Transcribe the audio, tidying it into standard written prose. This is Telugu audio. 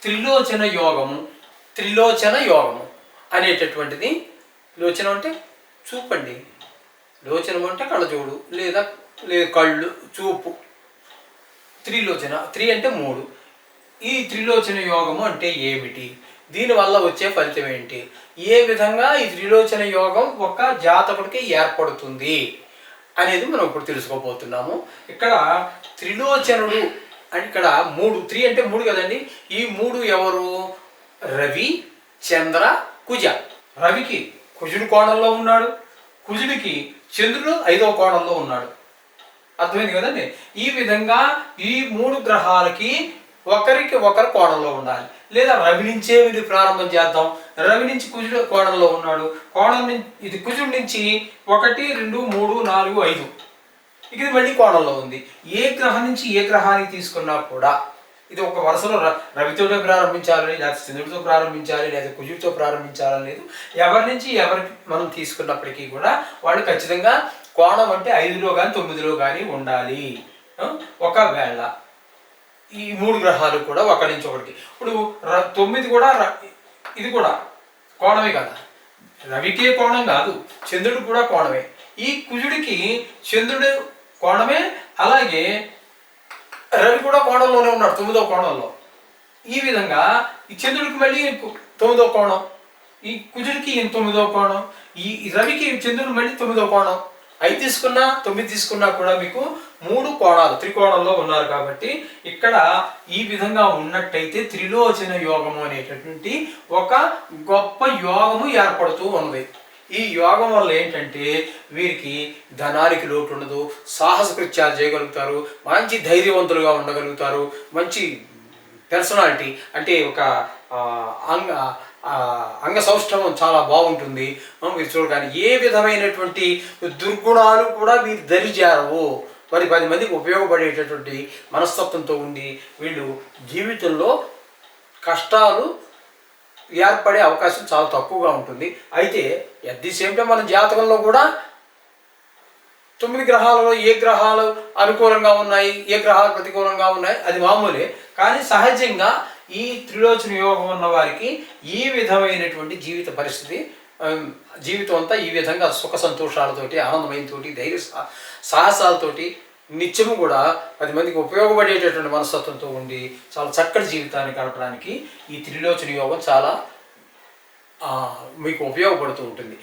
త్రిలోచన యోగము. త్రిలోచన యోగము అనేటటువంటిది, లోచనం అంటే చూపండి, లోచనం అంటే కళ్ళజోడు లేదా కళ్ళు చూపు. త్రిలోచన, అంటే 3. ఈ త్రిలోచన యోగము అంటే ఏమిటి, దీనివల్ల వచ్చే ఫలితం ఏంటి, ఏ విధంగా ఈ త్రిలోచన యోగం ఒక జాతకుడికి ఏర్పడుతుంది అనేది మనం ఇప్పుడు తెలుసుకోబోతున్నాము. ఇక్కడ త్రిలోచనుడు అంటే ఇక్కడ 3, 3 అంటే 3 కదండి. ఈ 3 ఎవరు? రవి, చంద్ర, కుజ. రవికి కుజుడు కోణంలో ఉన్నాడు, కుజుడికి చంద్రుడు 5వ కోణంలో ఉన్నాడు. అర్థమైంది కదండి. ఈ విధంగా ఈ 3 గ్రహాలకి ఒకరికి ఒకరు కోణంలో ఉండాలి. లేదా రవి నుంచే వీళ్ళు ప్రారంభం చేద్దాం. రవి నుంచి కుజుడు కోణంలో ఉన్నాడు, కోణం నుంచి ఇది కుజుడి నుంచి 1, 2, 3, 4, 5 ఇది మళ్ళీ కోణంలో ఉంది. ఏ గ్రహం నుంచి ఏ గ్రహానికి తీసుకున్నా కూడా ఇది ఒక వరుసలో రవితోనే ప్రారంభించాలని, లేకపోతే చంద్రుడితో ప్రారంభించాలి, లేదా కుజుడితో ప్రారంభించాలనేది ఎవరి నుంచి ఎవరికి మనం తీసుకున్నప్పటికీ కూడా వాళ్ళు ఖచ్చితంగా కోణం అంటే 5లో కానీ 9లో కానీ ఉండాలి. ఒకవేళ ఈ 3 గ్రహాలు కూడా ఒకరి నుంచి ఒకటికి, ఇప్పుడు 9 కూడా ఇది కూడా కోణమే కదా, రవికే కోణం కాదు, చంద్రుడు కూడా కోణమే. ఈ కుజుడికి చంద్రుడు కోణమే, అలాగే రవి కూడా కోణంలోనే ఉన్నాడు 9వ కోణంలో. ఈ విధంగా ఈ చంద్రుడికి మళ్ళీ 9వ కోణం, ఈ కుజుడికి 9వ కోణం, ఈ రవికి చంద్రుడు మళ్ళీ 9వ కోణం. 5 తీసుకున్నా 9 తీసుకున్నా కూడా మీకు 3 కోణాలు త్రికోణంలో ఉన్నారు. కాబట్టి ఇక్కడ ఈ విధంగా ఉన్నట్టయితే త్రిలోచన యోగము అనేటటువంటి ఒక గొప్ప యోగము ఏర్పడుతూ ఉన్నది. ఈ యోగం వల్ల ఏంటంటే వీరికి ధనానికి లోటు ఉండదు, సాహస కృత్యాలు చేయగలుగుతారు, మంచి ధైర్యవంతులుగా ఉండగలుగుతారు, మంచి పర్సనాలిటీ అంటే ఒక అంగ సౌష్ఠవం చాలా బాగుంటుంది. మీరు చూడగానే ఏ విధమైనటువంటి దుర్గుణాలు కూడా వీరు దరిజారవు. మరి 10 మందికి ఉపయోగపడేటటువంటి మనస్తత్వంతో ఉండి వీళ్ళు జీవితంలో కష్టాలు ఏర్పడే అవకాశం చాలా తక్కువగా ఉంటుంది. అయితే అట్ ది సేమ్ టైం మన జాతకంలో కూడా 9 గ్రహాలలో ఏ గ్రహాలు అనుకూలంగా ఉన్నాయి, ఏ గ్రహాలు ప్రతికూలంగా ఉన్నాయి అది మామూలే. కానీ సహజంగా ఈ త్రిలోచన యోగం ఉన్న వారికి ఈ విధమైనటువంటి జీవిత పరిస్థితి, జీవితం అంతా ఈ విధంగా సుఖ సంతోషాలతోటి, ఆనందమయంతోటి, ధైర్య సాహసాలతోటి నిత్యము కూడా 10 మందికి ఉపయోగపడేటటువంటి మనస్తత్వంతో ఉండి చాలా చక్కటి జీవితాన్ని గడపడానికి ఈ త్రిలోచన యోగం చాలా మీకు ఉపయోగపడుతూ ఉంటుంది.